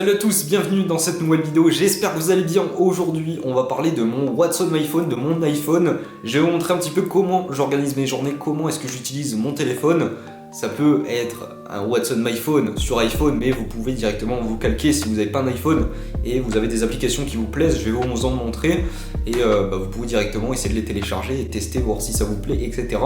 Salut à tous, bienvenue dans cette nouvelle vidéo, j'espère que vous allez bien. Aujourd'hui on va parler de mon What's on my phone, de mon iPhone. Je vais vous montrer un petit peu comment j'organise mes journées, comment est-ce que j'utilise mon téléphone. Ça peut être un What's on my phone sur iPhone, mais vous pouvez directement vous calquer si vous n'avez pas un iPhone et vous avez des applications qui vous plaisent, je vais vous en montrer. Et vous pouvez directement essayer de les télécharger et tester, voir si ça vous plaît, etc.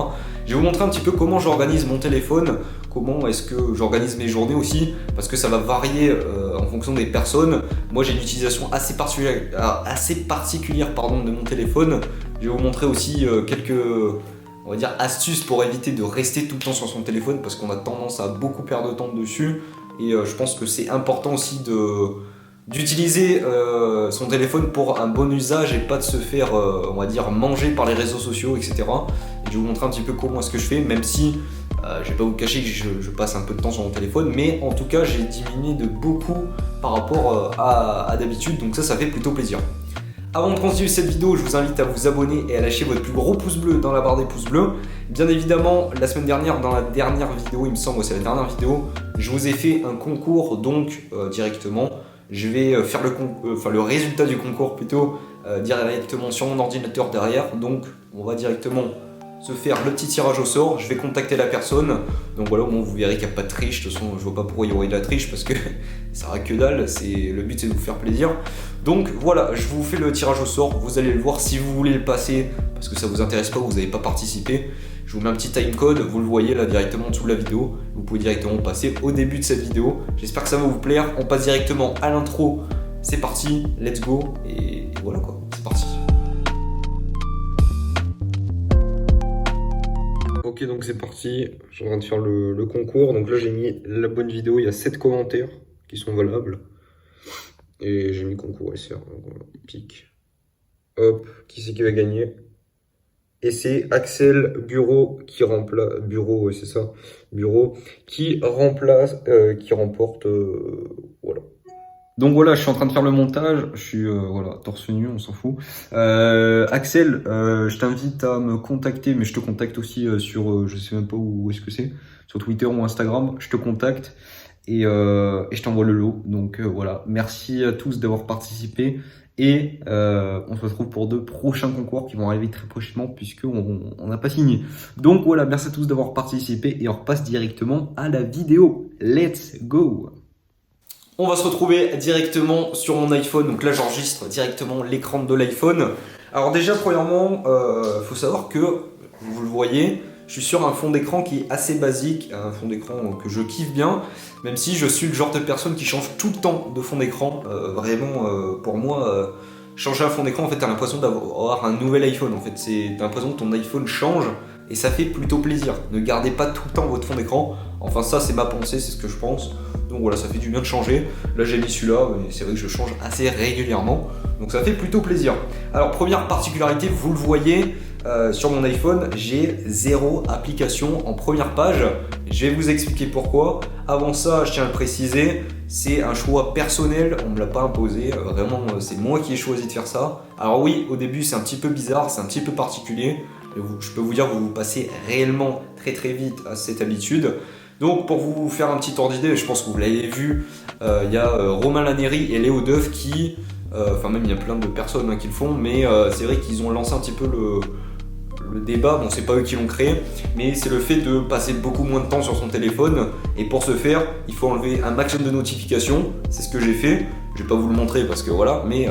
Je vais vous montrer un petit peu comment j'organise mon téléphone, comment est-ce que j'organise mes journées aussi, parce que ça va varier en fonction des personnes. Moi j'ai une utilisation assez particulière de mon téléphone. Je vais vous montrer aussi quelques on va dire astuces pour éviter de rester tout le temps sur son téléphone, parce qu'on a tendance à beaucoup perdre de temps dessus. Et je pense que c'est important aussi d'utiliser son téléphone pour un bon usage et pas de se faire on va dire manger par les réseaux sociaux, etc. Et je vais vous montrer un petit peu comment est-ce que je fais, même si je vais pas vous cacher que je passe un peu de temps sur mon téléphone, mais en tout cas j'ai diminué de beaucoup par rapport à d'habitude, donc ça fait plutôt plaisir. Avant de continuer cette vidéo, je vous invite à vous abonner et à lâcher votre plus gros pouce bleu dans la barre des pouces bleus. Bien évidemment, la semaine dernière, dans la dernière vidéo, il me semble, c'est la dernière vidéo, je vous ai fait un concours, donc directement, je vais faire le résultat du concours plutôt directement sur mon ordinateur derrière. Donc on va directement se faire le petit tirage au sort, je vais contacter la personne. Donc voilà, au moins vous verrez qu'il n'y a pas de triche. De toute façon je vois pas pourquoi il y aurait de la triche, parce que ça sera que dalle, le but c'est de vous faire plaisir. Donc voilà, je vous fais le tirage au sort, vous allez le voir si vous voulez le passer, parce que ça vous intéresse pas, vous n'avez pas participé. Je vous mets un petit timecode, vous le voyez là directement en dessous de la vidéo, vous pouvez directement passer au début de cette vidéo. J'espère que ça va vous plaire, on passe directement à l'intro, c'est parti, let's go, et voilà quoi, c'est parti. Ok, donc c'est parti, je suis en train de faire le concours. Donc là j'ai mis la bonne vidéo, il y a 7 commentaires qui sont valables. Et j'ai mis concours SR, donc voilà, pique. Hop, qui c'est qui va gagner? Et c'est Axel Bureau qui remplace... Bureau, oui c'est ça. Bureau qui remplace, qui remporte... voilà. Donc voilà, je suis en train de faire le montage, je suis voilà, torse nu, on s'en fout. Axel, je t'invite à me contacter, mais je te contacte aussi sur, je sais même pas où est-ce que c'est, sur Twitter ou Instagram, je te contacte et je t'envoie le lot. Donc voilà, merci à tous d'avoir participé et on se retrouve pour de prochains concours qui vont arriver très prochainement puisqu'on n'a pas signé. Donc voilà, merci à tous d'avoir participé et on repasse directement à la vidéo. Let's go! On va se retrouver directement sur mon iPhone, donc là j'enregistre directement l'écran de l'iPhone. Alors déjà premièrement, faut savoir que, vous le voyez, je suis sur un fond d'écran qui est assez basique, un fond d'écran que je kiffe bien, même si je suis le genre de personne qui change tout le temps de fond d'écran. Vraiment, pour moi, changer un fond d'écran, en fait t'as l'impression d'avoir un nouvel iPhone, en fait t'as l'impression que ton iPhone change et ça fait plutôt plaisir. Ne gardez pas tout le temps votre fond d'écran, enfin ça c'est ma pensée, c'est ce que je pense. Donc voilà, ça fait du bien de changer. Là j'ai mis celui-là, mais c'est vrai que je change assez régulièrement. Donc ça fait plutôt plaisir. Alors première particularité, vous le voyez, sur mon iPhone, j'ai 0 application en première page. Je vais vous expliquer pourquoi. Avant ça, je tiens à le préciser, c'est un choix personnel, on ne me l'a pas imposé. Vraiment, c'est moi qui ai choisi de faire ça. Alors oui, au début c'est un petit peu bizarre, c'est un petit peu particulier. Je peux vous dire que vous passez réellement très vite à cette habitude. Donc pour vous faire un petit ordre d'idée, je pense que vous l'avez vu, il y a Romain Laneri et Léo Duff qui, enfin même il y a plein de personnes qui le font, mais c'est vrai qu'ils ont lancé un petit peu le débat. Bon, c'est pas eux qui l'ont créé, mais c'est le fait de passer beaucoup moins de temps sur son téléphone, et pour ce faire, il faut enlever un maximum de notifications. C'est ce que j'ai fait, je vais pas vous le montrer parce que voilà, mais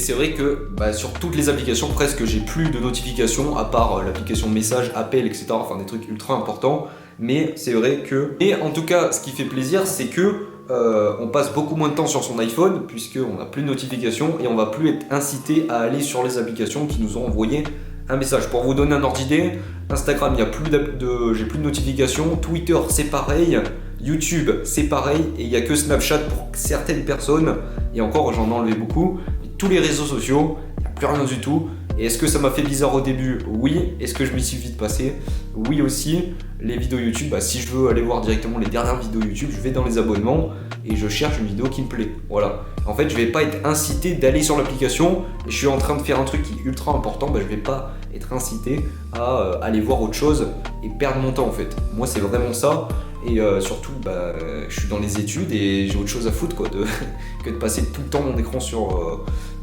c'est vrai que sur toutes les applications presque j'ai plus de notifications à part l'application message, appel, etc. Enfin des trucs ultra importants. Mais c'est vrai que... Et en tout cas, ce qui fait plaisir, c'est que on passe beaucoup moins de temps sur son iPhone puisqu'on n'a plus de notifications et on va plus être incité à aller sur les applications qui nous ont envoyé un message. Pour vous donner un ordre d'idée, Instagram, j'ai plus de notifications, Twitter c'est pareil, YouTube c'est pareil, et il n'y a que Snapchat pour certaines personnes, et encore j'en ai enlevé beaucoup. Et tous les réseaux sociaux, il n'y a plus rien du tout. Et est-ce que ça m'a fait bizarre au début? Oui. Est-ce que je m'y suis vite passé? Oui aussi. Les vidéos YouTube, si je veux aller voir directement les dernières vidéos YouTube, je vais dans les abonnements et je cherche une vidéo qui me plaît. Voilà. En fait, je vais pas être incité d'aller sur l'application et je suis en train de faire un truc qui est ultra important, je vais pas être incité à aller voir autre chose et perdre mon temps en fait. Moi, c'est vraiment ça. Et surtout, je suis dans les études et j'ai autre chose à foutre quoi, que de passer tout le temps mon écran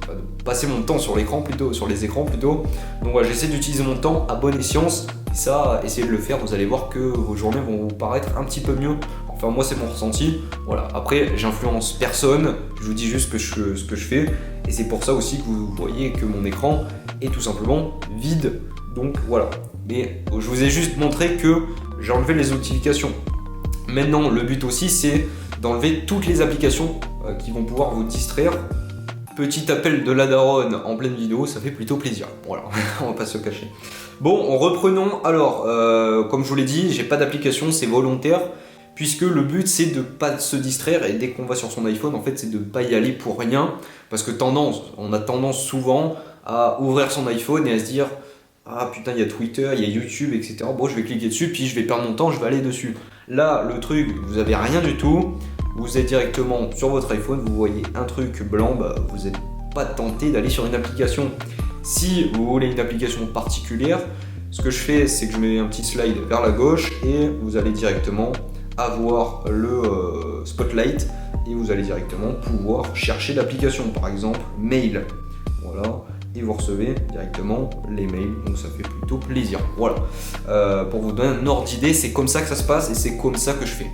de passer mon temps sur l'écran plutôt, sur les écrans plutôt. Donc voilà, j'essaie d'utiliser mon temps à bon escient. Et ça, essayez de le faire, vous allez voir que vos journées vont vous paraître un petit peu mieux. Enfin, moi, c'est mon ressenti. Voilà. Après, j'influence personne. Je vous dis juste ce que je fais. Et c'est pour ça aussi que vous voyez que mon écran est tout simplement vide. Donc voilà. Mais je vous ai juste montré que j'ai enlevé les notifications. Maintenant, le but aussi, c'est d'enlever toutes les applications qui vont pouvoir vous distraire. Petit appel de la daronne en pleine vidéo, ça fait plutôt plaisir. Voilà, on va pas se cacher. Bon, reprenons. Alors, comme je vous l'ai dit, j'ai pas d'application, c'est volontaire. Puisque le but, c'est de pas se distraire. Et dès qu'on va sur son iPhone, en fait, c'est de pas y aller pour rien. Parce que on a tendance souvent à ouvrir son iPhone et à se dire « Ah putain, il y a Twitter, il y a YouTube, etc. Bon, je vais cliquer dessus, puis je vais perdre mon temps, je vais aller dessus. » Là, le truc, vous avez rien du tout. Vous êtes directement sur votre iPhone, vous voyez un truc blanc, vous n'êtes pas tenté d'aller sur une application. Si vous voulez une application particulière, ce que je fais, c'est que je mets un petit slide vers la gauche et vous allez directement avoir le spotlight et vous allez directement pouvoir chercher l'application, par exemple mail. Voilà. Et vous recevez directement les mails, donc ça fait plutôt plaisir. Voilà. Pour vous donner un ordre d'idée, c'est comme ça que ça se passe et c'est comme ça que je fais.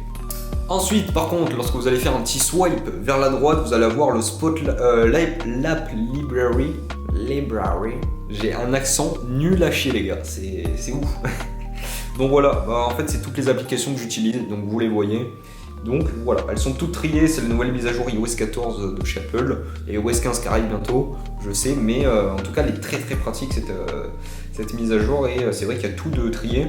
Ensuite, par contre, lorsque vous allez faire un petit swipe vers la droite, vous allez avoir le l'App Library. J'ai un accent nul à chier, les gars, c'est ouf. Donc voilà, en fait, c'est toutes les applications que j'utilise, donc vous les voyez. Donc voilà, elles sont toutes triées, c'est la nouvelle mise à jour iOS 14 de chez Apple et iOS 15 qui arrive bientôt, je sais, mais en tout cas elle est très très pratique cette mise à jour et c'est vrai qu'il y a tout de trié.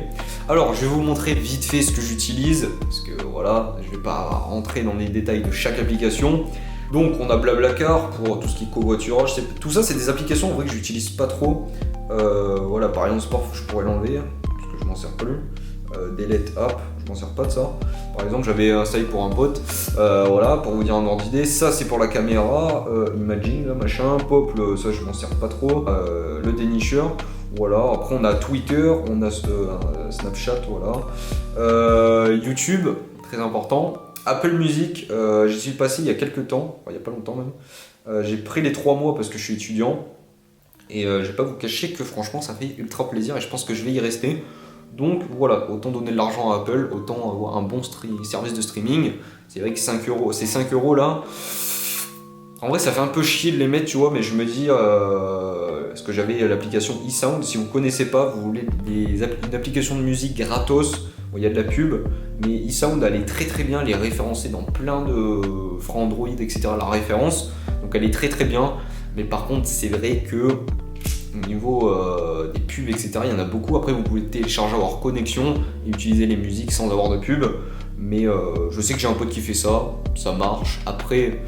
Alors je vais vous montrer vite fait ce que j'utilise, parce que voilà, je vais pas rentrer dans les détails de chaque application. Donc on a Blablacar pour tout ce qui est covoiturage, tout ça c'est des applications en vrai que j'utilise pas trop. Voilà, par exemple Sport, je pourrais l'enlever, parce que je m'en sers plus. Delete App, je m'en sers pas de ça. Par exemple, j'avais installé pour un pote, voilà, pour vous dire un ordre d'idée. Ça, c'est pour la caméra, Imaging, là, machin. Pop, ça, je m'en sers pas trop. Le dénicheur, voilà. Après, on a Twitter, on a Snapchat, voilà. YouTube, très important. Apple Music, j'y suis passé il y a quelques temps, enfin, il y a pas longtemps même. J'ai pris les 3 mois parce que je suis étudiant. Et je vais pas vous cacher que franchement, ça fait ultra plaisir et je pense que je vais y rester. Donc voilà, autant donner de l'argent à Apple, autant avoir un bon service de streaming. C'est vrai que 5 euros, ces 5 euros là, en vrai ça fait un peu chier de les mettre, tu vois, mais je me dis, parce que j'avais l'application eSound, si vous ne connaissez pas, vous voulez une application de musique gratos, bon, il y a de la pub, mais eSound elle est très très bien, elle est référencée dans plein de Free Android, etc. La référence, donc elle est très très bien, mais par contre c'est vrai que au niveau des pubs, etc., il y en a beaucoup. Après, vous pouvez télécharger hors connexion et utiliser les musiques sans avoir de pub. Mais je sais que j'ai un pote qui fait ça, ça marche. Après,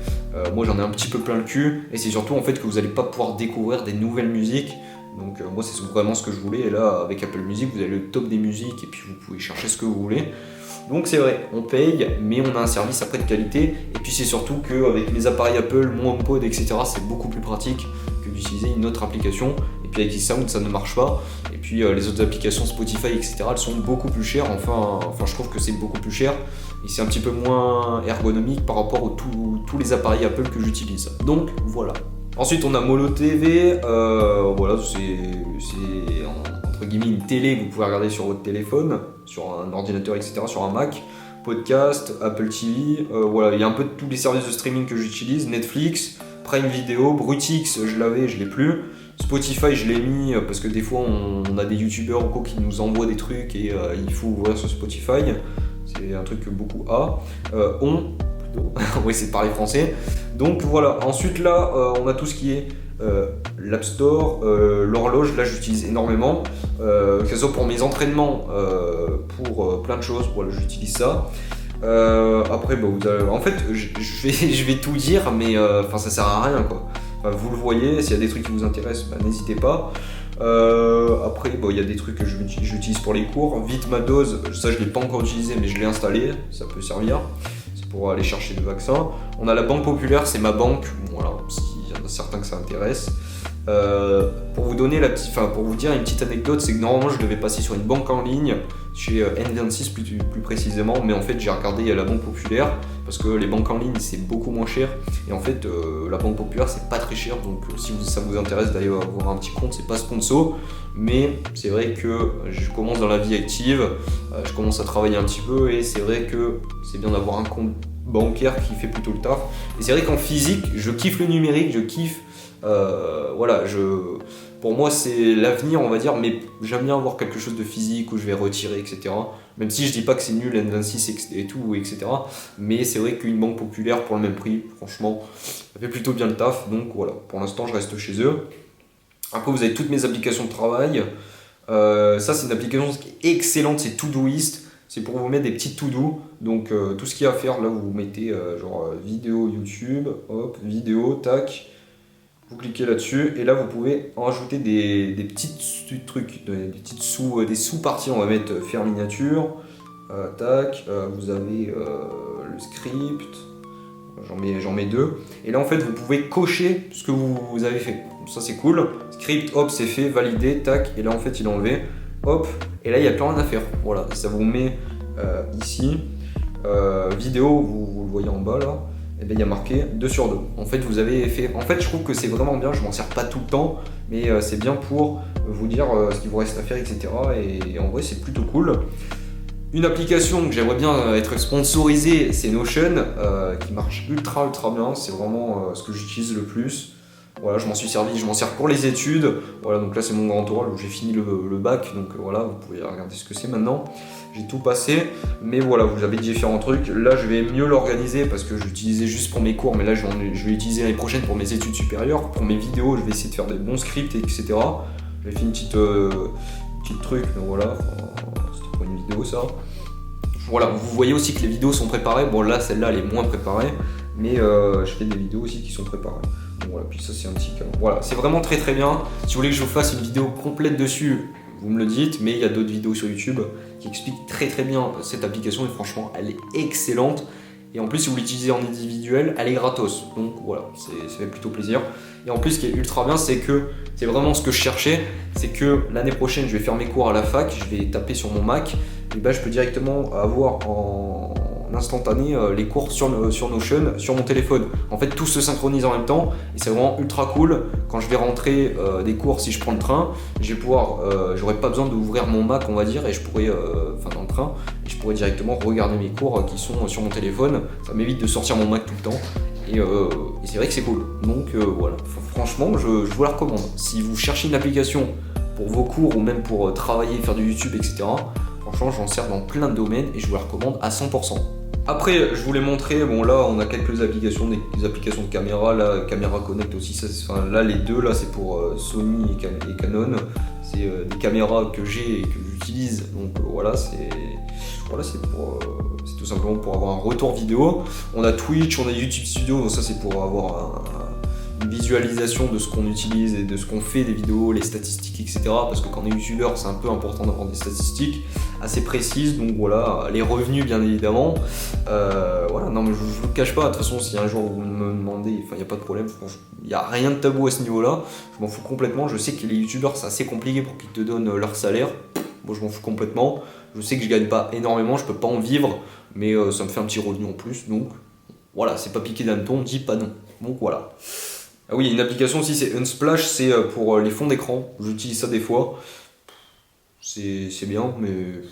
moi j'en ai un petit peu plein le cul. Et c'est surtout en fait que vous n'allez pas pouvoir découvrir des nouvelles musiques. Donc moi c'est vraiment ce que je voulais. Et là, avec Apple Music, vous avez le top des musiques et puis vous pouvez chercher ce que vous voulez. Donc c'est vrai, on paye, mais on a un service après de qualité. Et puis c'est surtout qu'avec mes appareils Apple, mon HomePod, etc., c'est beaucoup plus pratique que d'utiliser une autre application. Et puis avec eSound, ça ne marche pas. Et puis les autres applications Spotify, etc., elles sont beaucoup plus chères. Enfin je trouve que c'est beaucoup plus cher. Et c'est un petit peu moins ergonomique par rapport aux tous les appareils Apple que j'utilise. Donc voilà. Ensuite on a Molo TV, voilà, c'est entre guillemets une télé que vous pouvez regarder sur votre téléphone, sur un ordinateur, etc., sur un Mac. Podcast, Apple TV, voilà, il y a un peu de tous les services de streaming que j'utilise, Netflix, Prime Video, Brutix, je l'avais, je l'ai plus. Spotify, je l'ai mis parce que des fois on a des youtubeurs ou quoi qui nous envoient des trucs et il faut ouvrir sur Spotify. C'est un truc que beaucoup a. Oui, c'est de parler français. Donc voilà, ensuite là, on a tout ce qui est l'App Store, l'horloge, là j'utilise énormément, que ce soit pour mes entraînements, pour plein de choses, voilà, j'utilise ça. Après, en fait, je vais tout dire, mais ça sert à rien, quoi. Enfin, vous le voyez, s'il y a des trucs qui vous intéressent, n'hésitez pas. Après, il y a des trucs que j'utilise pour les cours. Vite ma dose, ça je l'ai pas encore utilisé, mais je l'ai installé, ça peut servir. C'est pour aller chercher des vaccins. On a la Banque Populaire, c'est ma banque, voilà, s'il y en a certains que ça intéresse. Pour vous donner pour vous dire une petite anecdote, c'est que normalement je devais passer sur une banque en ligne, chez N26 plus précisément, mais en fait j'ai regardé la Banque Populaire parce que les banques en ligne c'est beaucoup moins cher et en fait la Banque Populaire c'est pas très cher, donc si ça vous intéresse d'aller avoir un petit compte, c'est pas sponsor, mais c'est vrai que je commence dans la vie active, je commence à travailler un petit peu et c'est vrai que c'est bien d'avoir un compte bancaire qui fait plutôt le taf. Et c'est vrai qu'en physique je kiffe le numérique, je kiffe pour moi c'est l'avenir on va dire, mais j'aime bien avoir quelque chose de physique où je vais retirer, etc. Même si je dis pas que c'est nul N26 et tout, etc. Mais c'est vrai qu'une banque populaire pour le même prix, franchement, ça fait plutôt bien le taf. Donc voilà, pour l'instant je reste chez eux. Après vous avez toutes mes applications de travail. Ça c'est une application qui est excellente, c'est Todoist. C'est pour vous mettre des petites to-do. Donc tout ce qu'il y a à faire, là vous mettez vidéo YouTube, hop, vidéo, tac. Vous cliquez là-dessus et là vous pouvez en rajouter des petits trucs, des sous-parties. On va mettre faire miniature, tac, vous avez le script, j'en mets 2. Et là en fait vous pouvez cocher ce que vous avez fait. Donc, ça c'est cool. Script, hop, c'est fait, validé, tac. Et là en fait il est enlevé, hop. Et là il n'y a plus rien à faire. Voilà, ça vous met ici. Vidéo, vous le voyez en bas là. Et bien il y a marqué 2 sur 2. En fait vous avez fait. En fait je trouve que c'est vraiment bien, je m'en sers pas tout le temps, mais c'est bien pour vous dire ce qu'il vous reste à faire, etc. Et en vrai c'est plutôt cool. Une application que j'aimerais bien être sponsorisée, c'est Notion, qui marche ultra bien, c'est vraiment ce que j'utilise le plus. Voilà, je m'en suis servi, je m'en sers pour les études. Voilà, donc là c'est mon grand oral où j'ai fini le bac, donc voilà, vous pouvez regarder ce que c'est maintenant. J'ai tout passé, mais voilà, vous avez différents trucs. Là je vais mieux l'organiser parce que je l'utilisais juste pour mes cours, mais là je vais l'utiliser l'année prochaine pour mes études supérieures. Pour mes vidéos, je vais essayer de faire des bons scripts, etc. J'avais fait une petite truc, donc voilà, c'était pour une vidéo ça. Voilà, vous voyez aussi que les vidéos sont préparées. Bon là, celle-là elle est moins préparée, mais je fais des vidéos aussi qui sont préparées. Donc voilà, puis ça c'est un petit cas. Voilà, c'est vraiment très bien. Si vous voulez que je vous fasse une vidéo complète dessus, vous me le dites, mais il y a d'autres vidéos sur YouTube qui expliquent très bien cette application et franchement elle est excellente. Et en plus si vous l'utilisez en individuel, elle est gratos. Donc voilà, ça fait plutôt plaisir. Et en plus ce qui est ultra bien, c'est que c'est vraiment ce que je cherchais, c'est que l'année prochaine je vais faire mes cours à la fac, je vais taper sur mon Mac, et ben je peux directement avoir en instantané les cours sur Notion, sur mon téléphone. En fait tout se synchronise en même temps et c'est vraiment ultra cool. Quand je vais rentrer des cours, si je prends le train, j'aurai pas besoin d'ouvrir mon Mac on va dire, et je pourrais, dans le train, et je pourrais directement regarder mes cours qui sont sur mon téléphone. Ça m'évite de sortir mon Mac tout le temps. Et c'est vrai que c'est cool. Donc voilà, franchement je vous la recommande. Si vous cherchez une application pour vos cours ou même pour travailler, faire du YouTube, etc. Franchement j'en sers dans plein de domaines et je vous la recommande à 100%. Après je voulais montrer, bon là on a quelques applications, des applications de caméra, là Caméra Connect aussi, là les deux là c'est pour Sony et Canon. C'est des caméras que j'ai et que j'utilise, donc voilà c'est tout simplement pour avoir un retour vidéo. On a Twitch, on a YouTube Studio, donc ça c'est pour avoir une visualisation de ce qu'on utilise et de ce qu'on fait des vidéos, les statistiques, etc. Parce que quand on est youtubeur, c'est un peu important d'avoir des statistiques assez précises. Donc voilà, les revenus bien évidemment. Voilà, non mais je vous le cache pas, de toute façon si un jour vous me demandez, il n'y a pas de problème, il n'y a rien de tabou à ce niveau-là. Je m'en fous complètement, je sais que les youtubeurs c'est assez compliqué pour qu'ils te donnent leur salaire. Moi je m'en fous complètement. Je sais que je gagne pas énormément, je peux pas en vivre, mais ça me fait un petit revenu en plus, donc voilà, c'est pas piqué d'hanneton, on dit pas non. Donc voilà. Ah oui, il y a une application aussi, c'est Unsplash, c'est pour les fonds d'écran. J'utilise ça des fois. C'est bien, mais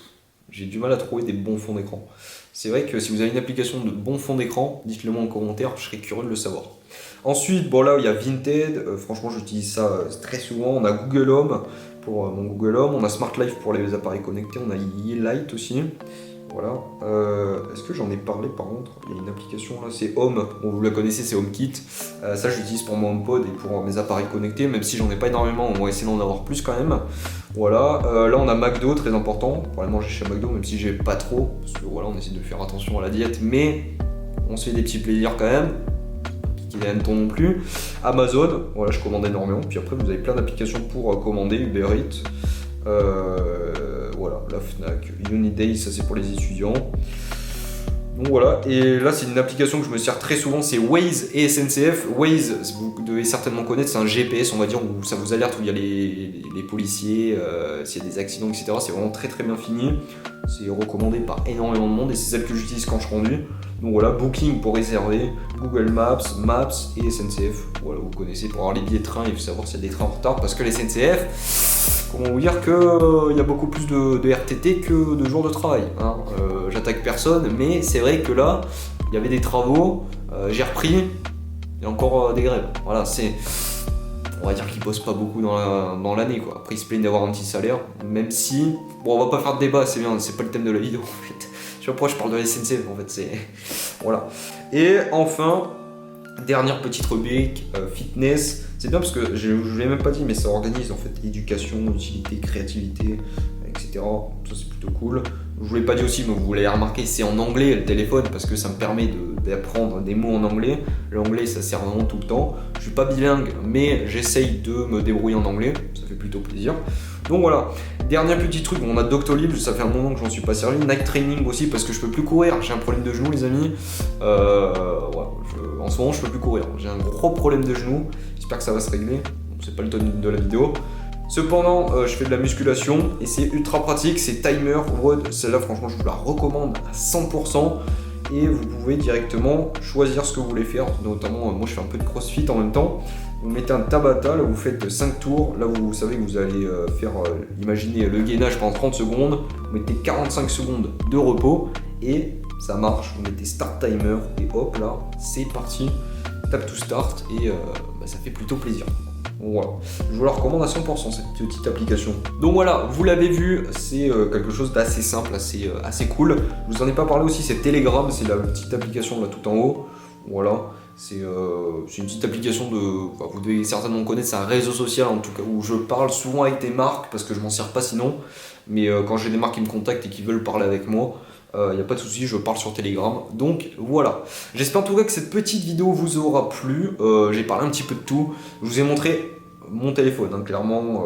j'ai du mal à trouver des bons fonds d'écran. C'est vrai que si vous avez une application de bons fonds d'écran, dites-le moi en commentaire, je serais curieux de le savoir. Ensuite, bon là, il y a Vinted. Franchement, j'utilise ça très souvent. On a Google Home pour mon Google Home. On a Smart Life pour les appareils connectés. On a Light aussi. Voilà. Est-ce que j'en ai parlé par contre? Il y a une application là, c'est Home. Bon, vous la connaissez, c'est HomeKit. Ça, je l'utilise pour mon HomePod et pour mes appareils connectés. Même si j'en ai pas énormément, on va essayer d'en avoir plus quand même. Voilà. Là, on a McDo, très important. Pour aller manger chez McDo, même si j'ai pas trop. Parce que voilà, on essaie de faire attention à la diète. Mais on se fait des petits plaisirs quand même. Qui n'est pas non plus. Amazon, voilà, je commande énormément. Puis après, vous avez plein d'applications pour commander. Uber Eats. Voilà, la Fnac, Unidays, ça c'est pour les étudiants. Donc voilà, et là c'est une application que je me sers très souvent, c'est Waze et SNCF. Waze, vous devez certainement connaître, c'est un GPS on va dire, où ça vous alerte où il y a les policiers, s'il y a des accidents, etc. C'est vraiment très très bien fini, c'est recommandé par énormément de monde et c'est celle que j'utilise quand je conduis. Donc voilà, Booking pour réserver, Google Maps, Maps et SNCF. Voilà, vous connaissez pour avoir les billets de train et savoir s'il y a des trains en retard, parce que les SNCF, comment vous dire qu'il y a beaucoup plus de RTT que de jours de travail, hein. J'attaque personne, mais c'est vrai que là, il y avait des travaux, j'ai repris, il y a encore des grèves. Voilà, on va dire qu'ils bossent pas beaucoup dans l'année, quoi. Après, ils se plaignent d'avoir un petit salaire, même si, bon, on va pas faire de débat, c'est bien, c'est pas le thème de la vidéo, en fait. Je sais pas pourquoi je parle de la SNCF, en fait, c'est... Voilà. Et enfin, dernière petite rubrique, fitness. C'est bien parce que je ne l'ai même pas dit, mais ça organise en fait éducation, utilité, créativité, etc. Ça c'est plutôt cool. Je vous l'ai pas dit aussi, mais vous l'avez remarqué, c'est en anglais le téléphone parce que ça me permet d'apprendre des mots en anglais. L'anglais ça sert vraiment tout le temps. Je suis pas bilingue, mais j'essaye de me débrouiller en anglais. Ça fait plutôt plaisir. Donc voilà. Dernier petit truc, on a Doctolib, ça fait un moment que j'en suis pas servi. Night training aussi parce que je peux plus courir. J'ai un problème de genou, les amis. En ce moment, je peux plus courir. J'ai un gros problème de genou. J'espère que ça va se régler. C'est pas le thème de la vidéo. Cependant, je fais de la musculation et c'est ultra pratique. C'est Timer WOD. Celle-là, franchement, je vous la recommande à 100%. Et vous pouvez directement choisir ce que vous voulez faire. Notamment, moi, je fais un peu de crossfit en même temps. Vous mettez un Tabata, là vous faites 5 tours, là vous savez que vous allez faire, imaginez le gainage pendant 30 secondes, vous mettez 45 secondes de repos et ça marche, vous mettez Start Timer et hop là, c'est parti, tap to start et ça fait plutôt plaisir. Voilà, je vous la recommande à 100% cette petite application. Donc voilà, vous l'avez vu, c'est quelque chose d'assez simple, assez cool. Je vous en ai pas parlé aussi, c'est Telegram, c'est la petite application là tout en haut. Voilà, c'est une petite application vous devez certainement connaître, c'est un réseau social en tout cas où je parle souvent avec des marques parce que je m'en sers pas sinon. Mais quand j'ai des marques qui me contactent et qui veulent parler avec moi, il n'y a pas de souci, je parle sur Telegram. Donc voilà, j'espère en tout cas que cette petite vidéo vous aura plu. J'ai parlé un petit peu de tout, je vous ai montré mon téléphone, hein, clairement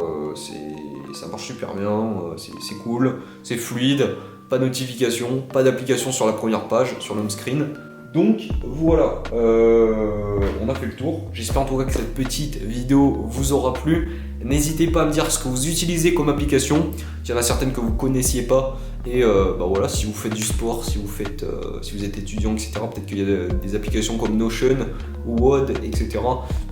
ça marche super bien, c'est cool, c'est fluide, pas de notification, pas d'application sur la première page, sur l'home screen. Donc voilà, on a fait le tour. J'espère en tout cas que cette petite vidéo vous aura plu. N'hésitez pas à me dire ce que vous utilisez comme application. Il y en a certaines que vous ne connaissiez pas. Et voilà, si vous faites du sport, si vous êtes étudiant, etc. Peut-être qu'il y a des applications comme Notion, WOD, etc.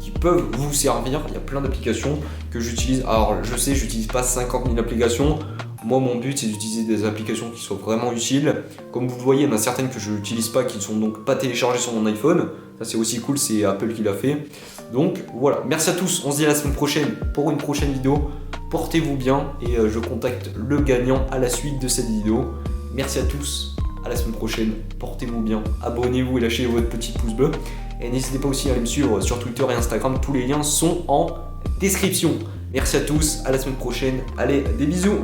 qui peuvent vous servir. Il y a plein d'applications que j'utilise. Alors je sais, j'utilise pas 50 000 applications. Moi, mon but, c'est d'utiliser des applications qui soient vraiment utiles. Comme vous le voyez, il y en a certaines que je n'utilise pas, qui ne sont donc pas téléchargées sur mon iPhone. Ça, c'est aussi cool, c'est Apple qui l'a fait. Donc, voilà. Merci à tous. On se dit à la semaine prochaine pour une prochaine vidéo. Portez-vous bien et je contacte le gagnant à la suite de cette vidéo. Merci à tous. À la semaine prochaine. Portez-vous bien. Abonnez-vous et lâchez votre petit pouce bleu. Et n'hésitez pas aussi à aller me suivre sur Twitter et Instagram. Tous les liens sont en description. Merci à tous. À la semaine prochaine. Allez, des bisous.